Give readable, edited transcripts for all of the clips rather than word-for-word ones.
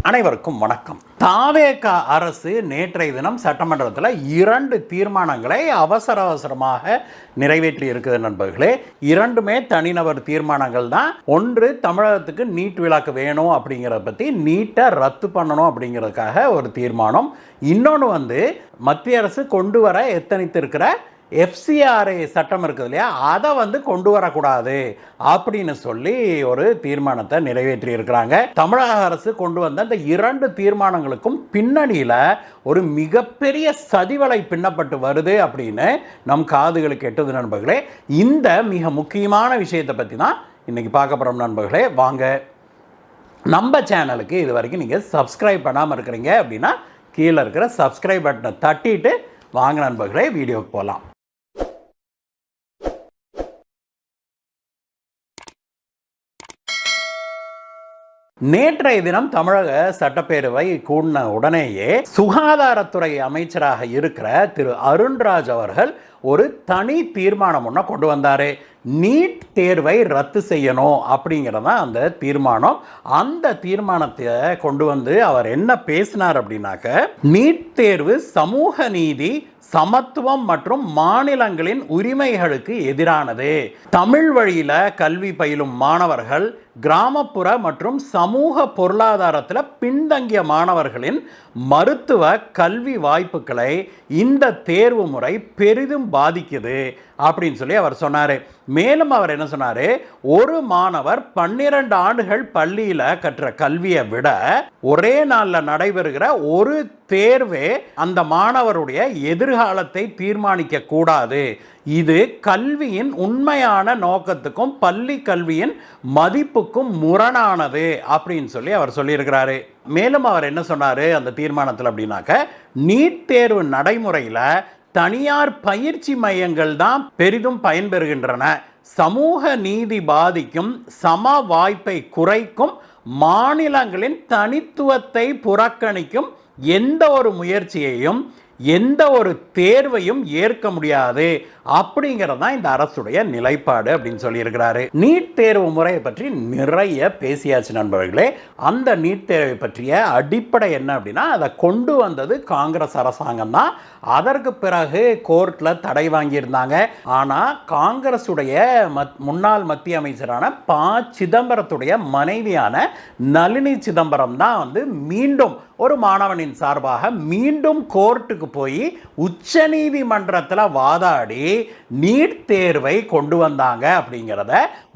அனைவருக்கும் வணக்கம். தாவேக அரசு நேற்றைய தினம் சட்டமன்றத்தில் 2 தீர்மானங்களை அவசரமாக நிறைவேற்றி இருக்குது நண்பர்களே. 2மே தனிநபர் தீர்மானங்கள் தான். ஒன்று, தமிழகத்துக்கு நீட் விலக்கு வேணும் அப்படிங்கிறத பற்றி, நீட்டை ரத்து பண்ணணும் அப்படிங்கிறதுக்காக ஒரு தீர்மானம். இன்னொன்று மத்திய அரசு கொண்டு வர எத்தனித்திருக்கிற FCRA சட்டம் இருக்குது இல்லையா, அதை கொண்டு வரக்கூடாது அப்படின்னு சொல்லி ஒரு தீர்மானத்தை நிறைவேற்றி இருக்கிறாங்க. தமிழக அரசு கொண்டு வந்த இந்த 2 தீர்மானங்களுக்கும் பின்னணியில் ஒரு மிகப்பெரிய சதிவலை பின்னப்பட்டு வருது அப்படின்னு நம் காதுகளுக்கு எட்டுது நண்பர்களே. இந்த மிக முக்கியமான விஷயத்தை பற்றி தான் இன்னைக்கு பார்க்க போகிறோம் நண்பர்களே. வாங்க, நம்ம சேனலுக்கு இது வரைக்கும் நீங்கள் சப்ஸ்கிரைப் பண்ணாமல் இருக்கிறீங்க அப்படின்னா கீழே இருக்கிற சப்ஸ்கிரைப் பட்டனை தட்டிட்டு வாங்க நண்பர்களே, வீடியோக்கு போகலாம். நேற்றைய தினம் தமிழக சட்டப்பேரவை கூடின உடனேயே சுகாதாரத்துறை அமைச்சராக இருக்கிற திரு அருண்ராஜ் அவர்கள் ஒரு தனி தீர்மானம் ஒன்று கொண்டு வந்தார். நீட் தேர்வை ரத்து செய்யணும் அப்படிங்கிறது தான் அந்த தீர்மானம். அந்த தீர்மானத்தை கொண்டு வந்து அவர் என்ன பேசினார் அப்படின்னாக்க, நீட் தேர்வு சமூக நீதி, சமத்துவம் மற்றும் மாநிலங்களின் உரிமைகளுக்கு எதிரானது. தமிழ் வழியில கல்வி பயிலும் மாணவர்கள், கிராமப்புற மற்றும் சமூக பொருளாதாரத்தில் பின்தங்கிய மாணவர்களின் மருத்துவ கல்வி வாய்ப்புகளை இந்த தேர்வு முறை பெரிதும் பாதிக்குது அப்படின்னு சொல்லி அவர் சொன்னார். மேலும் அவர் என்ன சொன்னார், ஒரு மாணவர் 12 ஆண்டுகள் பள்ளியில் கற்ற கல்வியை விட ஒரே நாளில் நடைபெறுகிற ஒரு தேர்வே அந்த மாணவருடைய எதிர்காலத்தை தீர்மானிக்க கூடாது. இது கல்வியின் உண்மையான நோக்கத்துக்கும் பள்ளி கல்வியின் மதிப்புக்கும் முரணானது அப்படின்னு சொல்லி அவர் சொல்லியிருக்கிறாரு. மேலும் அவர் என்ன சொன்னார் அந்த தீர்மானத்தில் அப்படின்னாக்க, நீட் தேர்வு நடைமுறையில் தனியார் பயிற்சி மையங்கள் தான் பெரிதும் பயன்பெறுகின்றன. சமூக நீதி பாதிக்கும், சம வாய்ப்பை குறைக்கும், மாநிலங்களின் தனித்துவத்தை புறக்கணிக்கும் எந்த ஒரு முயற்சியையும், எந்த ஒரு தேர்வையும் ஏற்க முடியாது அப்படிங்கிறது தான் இந்த அரசுடைய நிலைப்பாடு அப்படின்னு சொல்லியிருக்கிறாரு. நீட் தேர்வு முறையை பற்றி நிறைய பேசியாச்சு நண்பர்களே. அந்த நீட் தேர்வை பற்றிய அடிப்படை என்ன அப்படின்னா, அதை கொண்டு வந்தது காங்கிரஸ் அரசாங்கம் தான். அதற்கு பிறகு கோர்ட்டில் தடை வாங்கியிருந்தாங்க. ஆனால் காங்கிரஸுடைய முன்னாள் மத்திய அமைச்சரான ப. சிதம்பரத்துடைய மனைவியான நளினி சிதம்பரம் தான் மீண்டும் ஒரு மாணவனின் சார்பாக மீண்டும் கோர்ட்டுக்கு போய் உச்ச நீதிமன்றத்தில் வாதாடி நீட் தேர்வை கொண்டு வந்தாங்க அப்படிங்கிறத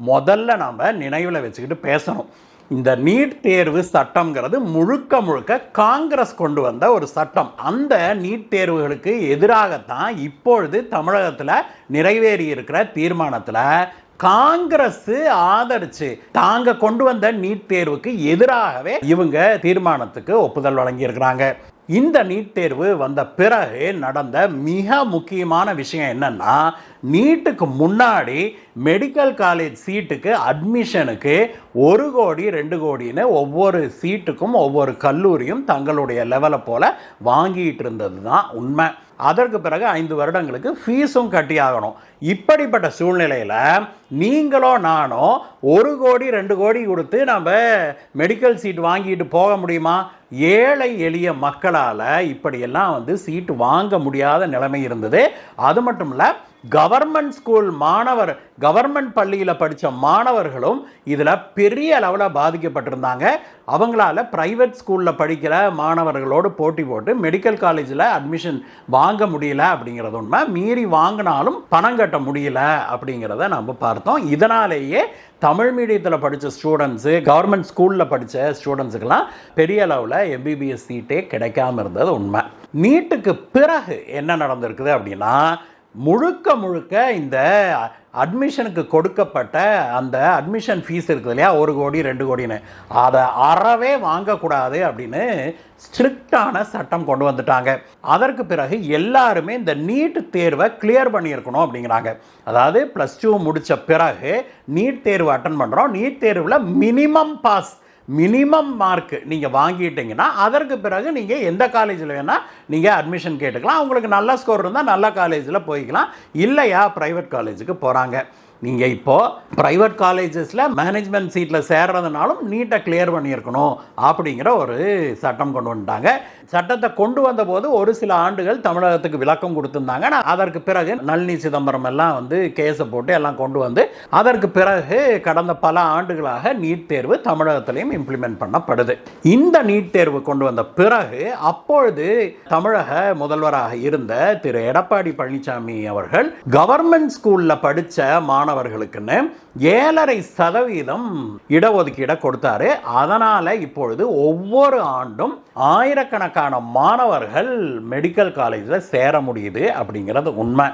முதல்ல நம்ம நினைவில் வச்சுக்கிட்டு பேசணும். இந்த நீட் தேர்வு சட்டம்ங்கிறது முழுக்க காங்கிரஸ் கொண்டு வந்த ஒரு சட்டம். அந்த நீட் தேர்வுகளுக்கு எதிராகத்தான் இப்பொழுது தமிழகத்தில் நிறைவேறி இருக்கிற தீர்மானத்தில் காங்கிரஸ் ஆதரிச்சு தாங்க கொண்டு வந்த நீட் தேர்வுக்கு எதிராகவே இவங்க தீர்மானத்துக்கு ஒப்புதல் வழங்கி இருக்கிறாங்க. இந்த நீட் தேர்வு வந்த பிறகு நடந்த மிக முக்கியமான விஷயம் என்னன்னா, நீட்டுக்கு முன்னாடி மெடிக்கல் காலேஜ் சீட்டுக்கு அட்மிஷனுக்கு 1 கோடி 2 கோடின்னு ஒவ்வொரு சீட்டுக்கும் ஒவ்வொரு கல்லூரியும் தங்களுடைய லெவலை போல வாங்கிட்டு இருந்தது தான் உண்மை. அதற்கு பிறகு 5 வருடங்களுக்கு ஃபீஸும் கட்டியாகணும். இப்படிப்பட்ட சூழ்நிலையில் நீங்களோ நானோ 1 கோடி 2 கோடி கொடுத்து நம்ம மெடிக்கல் சீட் வாங்கிட்டு போக முடியுமா? ஏழை எளிய மக்களால் இப்படியெல்லாம் சீட்டு வாங்க முடியாத நிலைமை இருந்தது. அது மட்டும் இல்லை, கவர்மெண்ட் ஸ்கூல் மாணவர், கவர்மெண்ட் பள்ளியில் படித்த மாணவர்களும் இதில் பெரிய அளவில் பாதிக்கப்பட்டிருந்தாங்க. அவங்களால பிரைவேட் ஸ்கூலில் படிக்கிற மாணவர்களோடு போட்டி போட்டு மெடிக்கல் காலேஜில் அட்மிஷன் வாங்க முடியல அப்படிங்கிறது உண்மை. மீறி வாங்கினாலும் பணம் கட்ட முடியல அப்படிங்கிறத நம்ம பார்த்தோம். இதனாலேயே தமிழ் மீடியத்தில் படித்த ஸ்டூடெண்ட்ஸு, கவர்மெண்ட் ஸ்கூலில் படித்த ஸ்டூடெண்ட்ஸுக்கெல்லாம் பெரிய அளவில் MBBS சீட்டே கிடைக்காம இருந்தது உண்மை. நீட்டுக்கு பிறகு என்ன நடந்திருக்குது அப்படின்னா, முழுக்க இந்த அட்மிஷனுக்கு கொடுக்கப்பட்ட அந்த அட்மிஷன் ஃபீஸ் இருக்குது இல்லையா, 1 கோடி 2 கோடின்னு, அதை அறவே வாங்கக்கூடாது அப்படின்னு ஸ்ட்ரிக்டான சட்டம் கொண்டு வந்துட்டாங்க. அதற்கு பிறகு எல்லாருமே இந்த நீட் தேர்வை கிளியர் பண்ணியிருக்கணும் அப்படிங்கிறாங்க. அதாவது +2 முடித்த பிறகு நீட் தேர்வு அட்டன் பண்ணுறோம், நீட் தேர்வில் மினிமம் மார்க் நீங்கள் வாங்கிட்டீங்கன்னா அதற்கு பிறகு நீங்கள் எந்த காலேஜில் வேணால் நீங்கள் அட்மிஷன் கேட்டுக்கலாம். உங்களுக்கு நல்ல ஸ்கோர் இருந்தால் நல்ல காலேஜில் போய்க்கலாம், இல்லையா ப்ரைவேட் காலேஜுக்கு போகிறாங்க. நீங்கள் இப்போது ப்ரைவேட் காலேஜஸில் மேனேஜ்மெண்ட் சீட்டில் சேர்றதுனாலும் நீட்டை கிளியர் பண்ணியிருக்கணும் அப்படிங்கிற ஒரு சட்டம் கொண்டு வந்துட்டாங்க. சட்டத்தை கொண்டு வந்தபோது ஒரு சில ஆண்டுகள் தமிழகத்துக்கு விளக்கம் கொடுத்துருந்தாங்க. அதற்கு பிறகு நளினி சிதம்பரம் எல்லாம் வந்து கேஸை போட்டு எல்லாம் கொண்டு வந்து அதற்கு பிறகு கடந்த பல ஆண்டுகளாக நீட் தேர்வு தமிழகத்திலையும் இம்ப்ளிமெண்ட் பண்ணப்படுது. இந்த நீட் தேர்வு கொண்டு வந்த பிறகு அப்பொழுது தமிழக முதல்வராக இருந்த திரு எடப்பாடி பழனிசாமி அவர்கள் கவர்மெண்ட் ஸ்கூல்ல படிச்ச மாணவர்களுக்குன்னு 7.5% இடஒதுக்கீடை கொடுத்தாரு. அதனால இப்பொழுது ஒவ்வொரு ஆண்டும் ஆயிரக்கணக்கான மாணவர்கள் மெடிக்கல் காலேஜில் சேர முடியுது அப்படிங்கிறது உண்மை.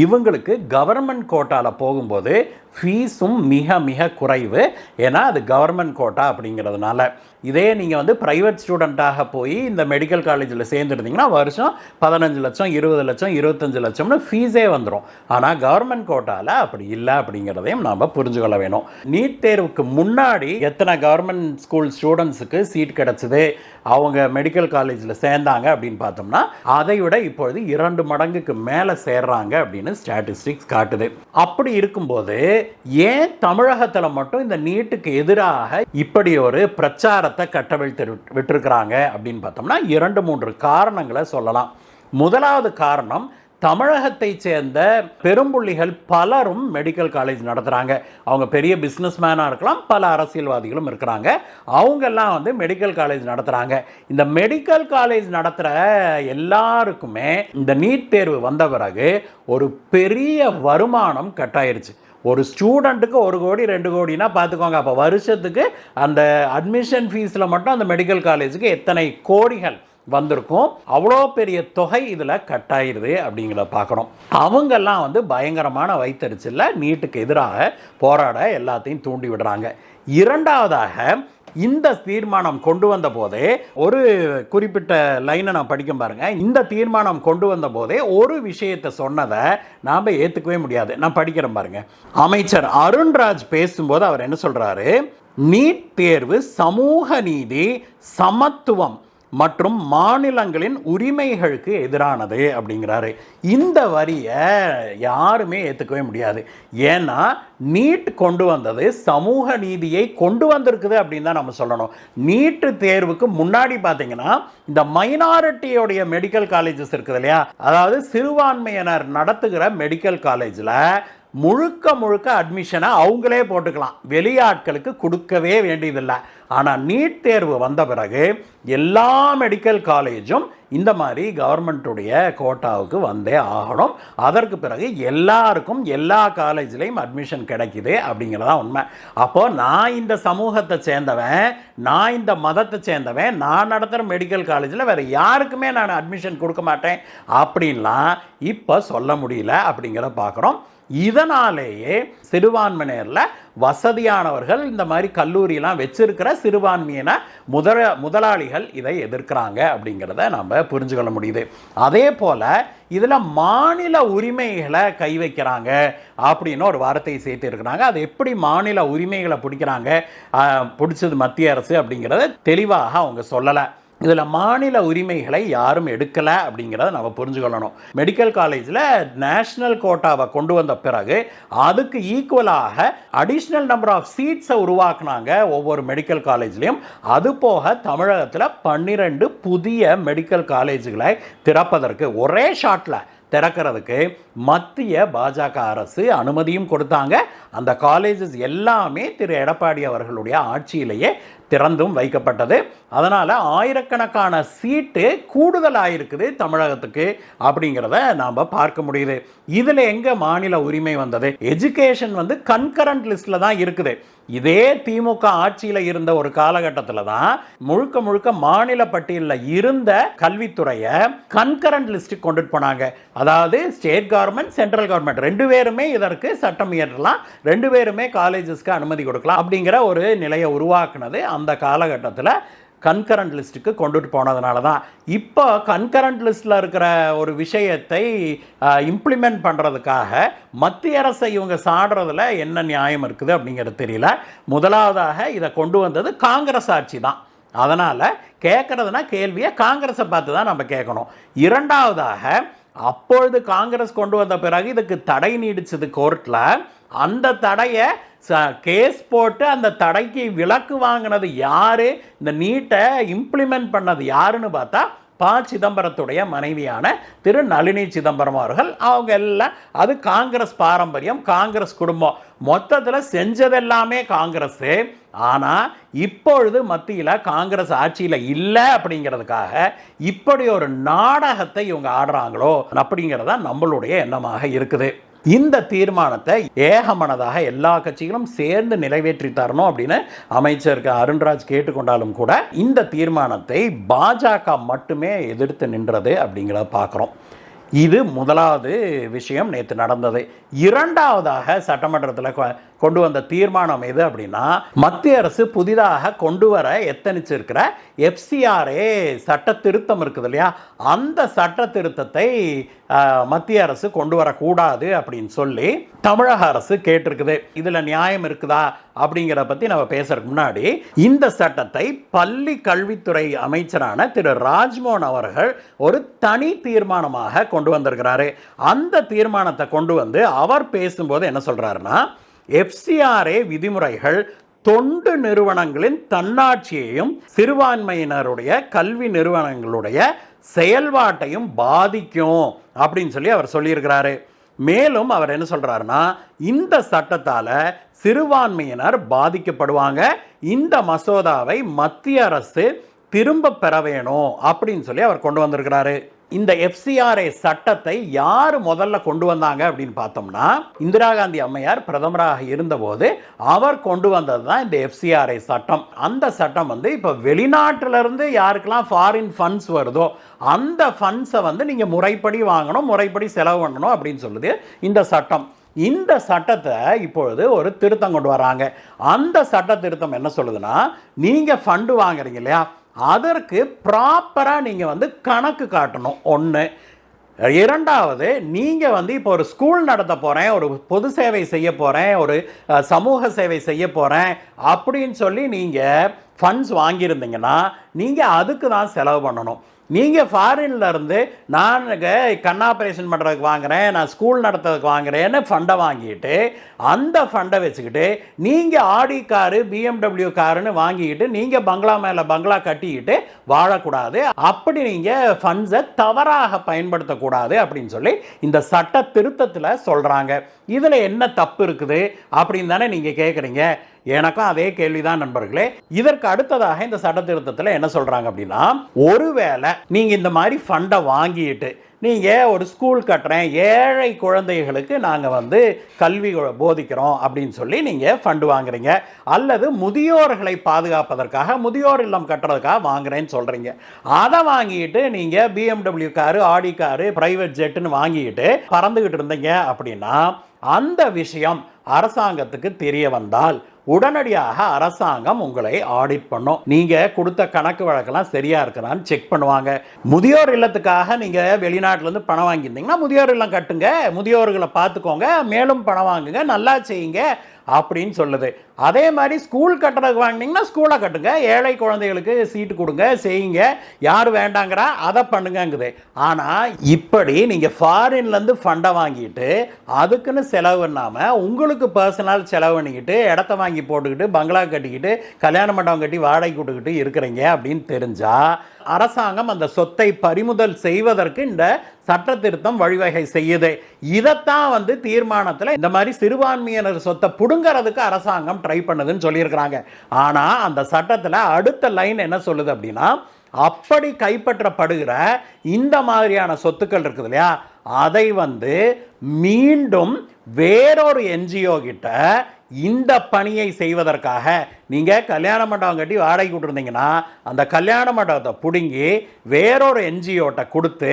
இவங்களுக்கு கவர்மெண்ட் கோட்டாவில் போகும்போது ஃபீஸும் மிக மிக குறைவு. ஏன்னா அது கவர்மெண்ட் கோட்டா அப்படிங்கிறதுனால. இதே நீங்கள் வந்து ப்ரைவேட் ஸ்டூடெண்ட்டாக போய் இந்த மெடிக்கல் காலேஜில் சேர்ந்துருந்தீங்கன்னா வருஷம் 15 லட்சம் 20 லட்சம் 25 லட்சம்னு ஃபீஸே வந்துடும். ஆனால் கவர்மெண்ட் கோட்டாவில் அப்படி இல்லை அப்படிங்கிறதையும் நாம் புரிஞ்சுக்கொள்ள வேணும். நீட் தேர்வுக்கு முன்னாடி எத்தனை கவர்மெண்ட் ஸ்கூல் ஸ்டூடெண்ட்ஸுக்கு சீட் கிடச்சிது, அவங்க மெடிக்கல் காலேஜில் சேர்ந்தாங்க அப்படின்னு பார்த்தோம்னா அதை விட இப்பொழுது 2 மடங்குக்கு மேலே சேர்றாங்க அப்படின்னு ஸ்டாட்டிஸ்டிக்ஸ் காட்டுது. அப்படி இருக்கும்போது ஏன் தமிழகத்தில் மட்டும் இந்த நீட்டுக்கு எதிராக இப்படி ஒரு பிரச்சாரத்தை கட்டவிழ்த்து விட்டுருக்கிறாங்க அப்படின்னு பார்த்தோம்னா 2-3 காரணங்களை சொல்லலாம். முதலாவது காரணம், தமிழகத்தை சேர்ந்த பெரும்புள்ளிகள் பலரும் மெடிக்கல் காலேஜ் நடத்துகிறாங்க. அவங்க பெரிய பிஸ்னஸ் மேனாக இருக்கலாம், பல அரசியல்வாதிகளும் இருக்கிறாங்க. அவங்கெல்லாம் வந்து மெடிக்கல் காலேஜ் நடத்துகிறாங்க. இந்த மெடிக்கல் காலேஜ் நடத்துகிற எல்லாருக்குமே இந்த நீட் தேர்வு வந்த பிறகு ஒரு பெரிய வருமானம் கட்டாயிருச்சு. ஒரு ஸ்டூடெண்ட்டுக்கு 1 கோடி 2 கோடினா பார்த்துக்கோங்க. அப்போ வருஷத்துக்கு அந்த அட்மிஷன் ஃபீஸில் மட்டும் அந்த மெடிக்கல் காலேஜுக்கு எத்தனை கோடிகள் வந்திருக்கும். அவ்வளோ பெரிய தொகை இதில் கட்டாயிருது அப்படிங்கிறத பார்க்கணும். அவங்கெல்லாம் வந்து பயங்கரமான வைத்தறிச்சலில் நீட்டுக்கு எதிராக போராட எல்லாத்தையும் தூண்டி விடுறாங்க. இரண்டாவதாக, இந்த தீர்மானம் கொண்டு வந்த போதே ஒரு குறிப்பிட்ட லைனை நான் படிக்க பாருங்க. இந்த தீர்மானம் கொண்டு வந்த போதே ஒரு விஷயத்தை சொன்னதை நாம் ஏற்றுக்கவே முடியாது. நான் படிக்கிறேன் பாருங்க. அமைச்சர் அருண்ராஜ் பேசும்போது அவர் என்ன சொல்றாரு, நீட் தேர்வு சமூக நீதி, சமத்துவம் மற்றும் மாநிலங்களின் உரிமைகளுக்கு எதிரானது அப்படிங்கிறாரு. இந்த வரியை யாருமே ஏற்றுக்கவே முடியாது. ஏன்னா நீட் கொண்டு வந்தது சமூக நீதியை கொண்டு வந்திருக்குது அப்படின்னு தான் நம்ம சொல்லணும். நீட்டு தேர்வுக்கு முன்னாடி பார்த்தீங்கன்னா இந்த மைனாரிட்டியோடைய மெடிக்கல் காலேஜஸ் இருக்குது இல்லையா, அதாவது சிறுபான்மையினர் நடத்துகிற மெடிக்கல் காலேஜில் முழுக்க அட்மிஷனை அவங்களே போட்டுக்கலாம், வெளியாட்களுக்கு கொடுக்கவே வேண்டியதில்லை. ஆனால் நீட் தேர்வு வந்த பிறகு எல்லா மெடிக்கல் காலேஜும் இந்த மாதிரி கவர்மெண்ட்டுடைய கோட்டாவுக்கு வந்தே ஆகணும். அதற்கு பிறகு எல்லாருக்கும் எல்லா காலேஜ்லேயும் அட்மிஷன் கிடைக்குது அப்படிங்கிறதான் உண்மை. அப்போது நான் இந்த சமூகத்தை சேர்ந்தவன், நான் இந்த மதத்தை சேர்ந்தவன், நான் நடத்துகிற மெடிக்கல் காலேஜில் வேறு யாருக்குமே நான் அட்மிஷன் கொடுக்க மாட்டேன் அப்படின்லாம் இப்போ சொல்ல முடியல அப்படிங்கிறத பார்க்குறோம். இதனாலேயே சிறுபான்மையினரில் வசதியானவர்கள் இந்த மாதிரி கல்லூரியெல்லாம் வச்சிருக்கிற சிறுபான்மையின முதலாளிகள் இதை எதிர்க்கிறாங்க அப்படிங்கிறத நம்ம புரிஞ்சுக்கொள்ள முடியுது. அதே போல் இதில் மாநில உரிமைகளை கை வைக்கிறாங்க அப்படின்னு ஒரு வார்த்தையை சேர்த்து இருக்கிறாங்க. அது எப்படி மாநில உரிமைகளை பிடிச்சது மத்திய அரசு அப்படிங்கிறத தெளிவாக அவங்க சொல்லலை. இதில் மாநில உரிமைகளை யாரும் எடுக்கலை அப்படிங்கிறத நம்ம புரிஞ்சுக்கொள்ளணும். மெடிக்கல் காலேஜில் நேஷ்னல் கோட்டாவை கொண்டு வந்த பிறகு அதுக்கு ஈக்குவலாக அடிஷ்னல் நம்பர் ஆஃப் சீட்ஸை உருவாக்குனாங்க ஒவ்வொரு மெடிக்கல் காலேஜ்லேயும். அது போக தமிழகத்தில் 12 புதிய மெடிக்கல் காலேஜுகளை திறப்பதற்கு ஒரே ஷாட்டில் திறக்கிறதுக்கு மத்திய பாஜக அரசு அனுமதியும் கொடுத்தாங்க. அந்த காலேஜஸ் எல்லாமே திரு எடப்பாடி அவர்களுடைய ஆட்சியிலேயே திறந்தும் வைக்கப்பட்டது. அதனால் ஆயிரக்கணக்கான சீட்டு கூடுதலாக இருக்குது தமிழகத்துக்கு அப்படிங்கிறத நாம் பார்க்க முடியுது. இதில் எங்கே மாநில உரிமை வந்தது? எஜுகேஷன் வந்து கன்கரண்ட் லிஸ்ட்டில் தான் இருக்குது. இதே திமுக ஆட்சியில் இருந்த ஒரு காலகட்டத்தில் தான் முழுக்க மாநில பட்டியலில் இருந்த கல்வித்துறையை கன்கரண்ட் லிஸ்ட்டுக்கு கொண்டுட்டு போனாங்க. அதாவது ஸ்டேட் கவர்மெண்ட், சென்ட்ரல் கவர்மெண்ட் 2 பேருமே இதற்கு சட்டம் இயற்றலாம், 2 பேருமே காலேஜஸ்க்கு அனுமதி கொடுக்கலாம் அப்படிங்கிற ஒரு நிலையை உருவாக்குனது அந்த காலகட்டத்தில் கன்கரண்ட் லிஸ்ட்டுக்கு கொண்டுட்டு போனதுனால தான். இப்போ கன்கரண்ட் லிஸ்ட்டில் இருக்கிற ஒரு விஷயத்தை இம்ப்ளிமெண்ட் பண்ணுறதுக்காக மத்திய அரசை இவங்க சாடுறதுல என்ன நியாயம் இருக்குது அப்படிங்கிறது தெரியல. முதலாவதாக இதை கொண்டு வந்தது காங்கிரஸ் ஆட்சி தான். அதனால் கேட்குறதுனா கேள்வியை காங்கிரஸை பார்த்து தான் நம்ம கேட்கணும். இரண்டாவதாக அப்பொழுது காங்கிரஸ் கொண்டு வந்த பிறகு இதுக்கு தடை நீடிச்சது கோர்ட்ல. அந்த தடையை கேஸ் போட்டு அந்த தடைக்கு விலக்கு வாங்கினது யாரு, இந்த நீட்டை இம்ப்ளிமெண்ட் பண்ணது யாருன்னு பார்த்தா சிதம்பரத்துடைய மனைவியான திரு நளினி சிதம்பரம் அவர்கள். அவங்க எல்லாம் அது காங்கிரஸ் பாரம்பரியம், காங்கிரஸ் குடும்பம். மொத்தத்தில் செஞ்சதெல்லாமே காங்கிரஸ். ஆனால் இப்பொழுது மத்தியில் காங்கிரஸ் ஆட்சியில் இல்லை அப்படிங்கிறதுக்காக இப்படி ஒரு நாடகத்தை இவங்க ஆடுறாங்களோ அப்படிங்கிறதா நம்மளுடைய எண்ணமாக இருக்குது. இந்த தீர்மானத்தை ஏகமனதாக எல்லா கட்சிகளும் சேர்ந்து நிறைவேற்றி தரணும் அப்படின்னு அமைச்சர் அருண்ராஜ் கேட்டுக்கொண்டாலும் கூட இந்த தீர்மானத்தை பாஜக மட்டுமே எதிர்த்து நின்றது அப்படிங்கிறத பார்க்குறோம். இது முதலாவது விஷயம் நேற்று நடந்தது. இரண்டாவதாக சட்டமன்றத்தில் கொண்டு வந்த தீர்மானம் எது அப்படின்னா, மத்திய அரசு புதிதாக கொண்டு வர எத்தனிச்சிருக்கிற FCRA சட்ட திருத்தம் இருக்குது இல்லையா, அந்த சட்ட திருத்தத்தை மத்திய அரசு கொண்டு வரக்கூடாது அப்படின்னு சொல்லி தமிழக அரசு கேட்டிருக்குது. இதில் நியாயம் இருக்குதா அப்படிங்கிறத பற்றி நம்ம பேசுறதுக்கு முன்னாடி இந்த சட்டத்தை பள்ளி கல்வித்துறை அமைச்சரான திரு ராஜ்மோகன் அவர்கள் ஒரு தனி தீர்மானமாக கொண்டு வந்திருக்கிறாரு. அந்த தீர்மானத்தை கொண்டு வந்து அவர் பேசும்போது என்ன சொல்றாருன்னா, FCRA விதிமுறைகள் தொண்டு நிறுவனங்களின் தன்னாட்சியையும் சிறுபான்மையினருடைய கல்வி நிறுவனங்களுடைய செயல்பாட்டையும் பாதிக்கும் அப்படின்னு சொல்லி அவர் சொல்லியிருக்கிறாரு. மேலும் அவர் என்ன சொல்றாருன்னா, இந்த சட்டத்தால சிறுபான்மையினர் பாதிக்கப்படுவாங்க, இந்த மசோதாவை மத்திய அரசு திரும்ப பெற வேணும் அப்படின்னு சொல்லி அவர் கொண்டு வந்திருக்கிறாரு. இந்த FCRA சட்டத்தை யார் முதல்ல கொண்டு வந்தாங்க அப்படின்னு பார்த்தோம்னா, இந்திரா காந்தி அம்மையார் பிரதமராக இருந்தபோது அவர் கொண்டு வந்தது தான் இந்த FCRA சட்டம். அந்த சட்டம் வந்து இப்போ வெளிநாட்டிலிருந்து யாருக்கெல்லாம் ஃபாரின் ஃபண்ட்ஸ் வருதோ அந்த ஃபண்ட்ஸை வந்து நீங்கள் முறைப்படி வாங்கணும், முறைப்படி செலவு பண்ணணும் அப்படின்னு சொல்லுது இந்த சட்டம். இந்த சட்டத்தை இப்பொழுது ஒரு திருத்தம் கொண்டு வராங்க. அந்த சட்ட திருத்தம் என்ன சொல்லுதுன்னா, நீங்கள் ஃபண்டு வாங்குறீங்க இல்லையா, அதற்கு ப்ராப்பராக நீங்கள் வந்து கணக்கு காட்டணும். ஒன்று. இரண்டாவது, நீங்கள் வந்து இப்போ ஒரு ஸ்கூல் நடத்த போகிறேன், ஒரு பொது சேவை செய்ய போகிறேன், ஒரு சமூக சேவை செய்ய போகிறேன் அப்படின்னு சொல்லி நீங்கள் ஃபண்ட்ஸ் வாங்கியிருந்தீங்கன்னா நீங்கள் அதுக்கு தான் செலவு பண்ணணும். நீங்கள் ஃபாரின்ல இருந்து நான் கண் ஆப்ரேஷன் பண்ணுறதுக்கு வாங்குகிறேன், நான் ஸ்கூல் நடத்துறதுக்கு வாங்குறேன்னு ஃபண்டை வாங்கிட்டு அந்த ஃபண்டை வச்சுக்கிட்டு நீங்கள் ஆடி காரு BMW காருன்னு வாங்கிக்கிட்டு நீங்கள் பங்களா மேலே பங்களா கட்டிக்கிட்டு வாழக்கூடாது. அப்படி நீங்கள் ஃபண்ட்ஸை தவறாக பயன்படுத்தக்கூடாது அப்படின்னு சொல்லி இந்த சட்ட திருத்தத்தில் சொல்கிறாங்க. இதில் என்ன தப்பு இருக்குது அப்படின்னு தானே நீங்கள் கேட்குறீங்க. எனக்கும் அதே கேள்விதான் நண்பர்களே. இதற்கு அடுத்ததாக இந்த சட்ட திருத்தத்தில் என்ன சொல்றாங்க அப்படின்னா, ஒருவேளை நீங்க இந்த மாதிரி ஃபண்டை வாங்கிட்டு நீங்க ஒரு ஸ்கூல் கட்டுறேன், ஏழை குழந்தைகளுக்கு நாங்க வந்து கல்வி போதிக்கிறோம் அப்படின்னு சொல்லி நீங்க ஃபண்டு வாங்குறீங்க, அல்லது முதியோர்களை பாதுகாப்பதற்காக முதியோர் இல்லம் கட்டுறதுக்காக வாங்குறேன்னு சொல்றீங்க. அதை வாங்கிட்டு நீங்க BMW car, Audi car, private ஜெட்டுன்னு வாங்கிட்டு பறந்துகிட்டு இருந்தீங்க அப்படின்னா அந்த விஷயம் அரசாங்கத்துக்கு தெரிய வந்தால் உடனடியாக அரசாங்கம் உங்களை ஆடிட் பண்ணும். நீங்க கொடுத்த கணக்கு வழக்கெல்லாம் சரியா இருக்குதான்னு செக் பண்ணுவாங்க. முதியோர் இல்லத்துக்காக நீங்க வெளிநாட்டுல இருந்து பணம் வாங்கியிருந்தீங்கன்னா முதியோர் இல்லம் கட்டுங்க, முதியோர்களை பார்த்துக்கோங்க, மேலும் பணம் வாங்குங்க, நல்லா செய்யுங்க அப்படின்னு சொல்லுது. அதே மாதிரி ஸ்கூல் கட்டுறதுக்கு வாங்கினீங்கன்னா ஸ்கூலை கட்டுங்க, ஏழை குழந்தைகளுக்கு சீட்டு கொடுங்க, செய்யுங்க, யார் வேண்டாங்கிறா அதை பண்ணுங்கங்குது. ஆனால் இப்படி நீங்கள் ஃபாரின்லேருந்து ஃபண்டை வாங்கிட்டு அதுக்குன்னு செலவு பண்ணாமல் உங்களுக்கு பர்சனல் செலவு பண்ணிக்கிட்டு இடத்த வாங்கி போட்டுக்கிட்டு பங்களா கட்டிக்கிட்டு கல்யாண மண்டபம் கட்டி வாடகை கொடுத்துக்கிட்டு இருக்கிறீங்க அப்படின்னு தெரிஞ்சால் அரசாங்கம் அந்த சொத்தை பறிமுதல் செய்வதற்கு இந்த சட்ட திருத்தம் வழிவகை செய்யுது. இதைத்தான் வந்து தீர்மானத்தில் இந்த மாதிரி சிறுபான்மையினர் சொத்தை புடுங்கிறதுக்கு அரசாங்கம் ட்ரை பண்ணுதுன்னு சொல்லியிருக்கிறாங்க. ஆனால் அந்த சட்டத்தில் அடுத்த லைன் என்ன சொல்லுது அப்படின்னா, அப்படி கைப்பற்றப்படுகிற இந்த மாதிரியான சொத்துக்கள் இருக்குது இல்லையா, அதை வந்து மீண்டும் வேறொரு NGO கிட்ட இந்த பணியை செய்வதற்காக நீங்கள் கல்யாண மண்டபம் கட்டி வாடகை கொடுத்துருந்தீங்கன்னா அந்த கல்யாண மண்டபத்தை பிடுங்கி வேறொரு NGOட்ட கொடுத்து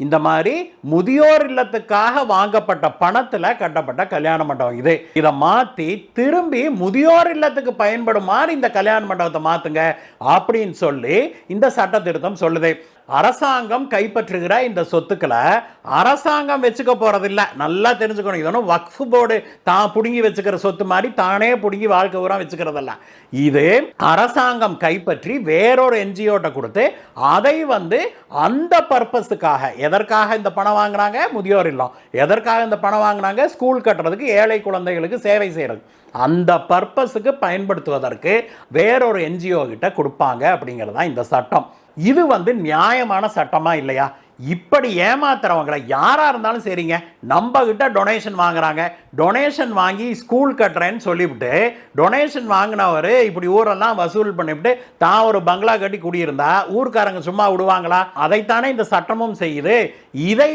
இந்த மாதிரி முதியோர் இல்லத்துக்காக வாங்கப்பட்ட பணத்தில் கட்டப்பட்ட கல்யாண மண்டபம் இது, இதை மாற்றி திரும்பி முதியோர் இல்லத்துக்கு பயன்படும் மாதிரி இந்த கல்யாண மண்டபத்தை மாற்றுங்க அப்படின்னு சொல்லி இந்த சட்ட திருத்தம் சொல்லுது. அரசாங்கம் கைப்பற்றுகிற இந்த சொத்துக்களை அரசாங்கம் வச்சுக்க போறதில்லை. நல்லா தெரிஞ்சுக்கணும். இது ஒன்றும் வக்ஃப் போர்டு தான் புடுங்கி வச்சுக்கிற சொத்து மாதிரி தானே புடுங்கி வாழ்க்கை பூரா வச்சுக்கிறதில்ல. இது அரசாங்கம் கைப்பற்றி வேறொரு என்ஜிஓட்ட கொடுத்து அதை அந்த பர்பஸுக்காக, எதற்காக இந்த பணம் வாங்குறாங்க? முதியோர் இல்லம். எதற்காக இந்த பணம் வாங்குறாங்க? ஸ்கூல் கட்டுறதுக்கு, ஏழை குழந்தைகளுக்கு சேவை செய்யறது. அந்த பர்பஸுக்கு பயன்படுத்துவதற்கு வேறொரு என்ஜிஓ கிட்ட கொடுப்பாங்க அப்படிங்கிறதா இந்த சட்டம். இது நியாயமான சட்டமா இல்லையா? இப்படி ஏமாத்துறவங்களை யாரா இருந்தாலும் சரிங்க, நம்ம கிட்ட டொனேஷன் வாங்குறாங்க, டொனேஷன் வாங்கி ஸ்கூல் கட்டுறேன்னு சொல்லிவிட்டு டொனேஷன் வாங்கினவர் இப்படி ஊரெல்லாம் வசூல் பண்ணிவிட்டு தான் ஒரு பங்களா கட்டி குடியிருந்தா ஊர்க்காரங்க சும்மா விடுவாங்களா? அதைத்தானே இந்த சட்டமும் செய்யுது. இதை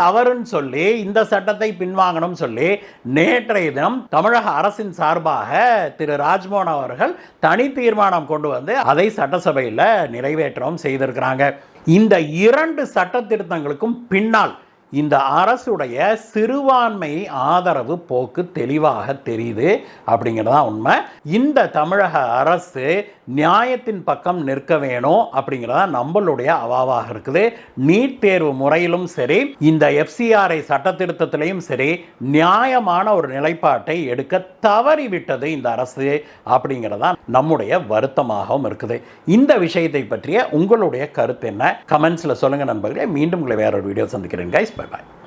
தவறுன்னு சொல்லி இந்த சட்டத்தை பின்வாங்கணும் சொல்லி நேற்றைய தினம் தமிழக அரசின் சார்பாக திரு ராஜ்மோகன் அவர்கள் தனி தீர்மானம் கொண்டு அதை சட்டசபையில் நிறைவேற்றவும் செய்திருக்கிறாங்க. இந்த 2 சட்ட திருத்தங்களுக்கும் பின்னால் இந்த அரசுடைய சிறுபான்மை ஆதரவு போக்கு தெளிவாக தெரியுது அப்படிங்கிறதா உண்மை. இந்த தமிழக அரசு நியாயத்தின் பக்கம் நிற்க வேணும் அப்படிங்கிறதா நம்மளுடைய அவாவாக இருக்குது. நீட் தேர்வு முறையிலும் சரி, இந்த FCRI சட்ட திருத்தத்திலையும் சரி, நியாயமான ஒரு நிலைப்பாட்டை எடுக்க தவறிவிட்டது இந்த அரசு அப்படிங்கிறதா நம்முடைய வருத்தமாகவும் இருக்குது. இந்த விஷயத்தை பற்றிய உங்களுடைய கருத்து என்ன? கமெண்ட்ஸில் சொல்லுங்கள் நண்பர்களே. மீண்டும் உங்களை வேற ஒரு வீடியோ சந்திக்கிறேன் கைஸ். Bye-bye.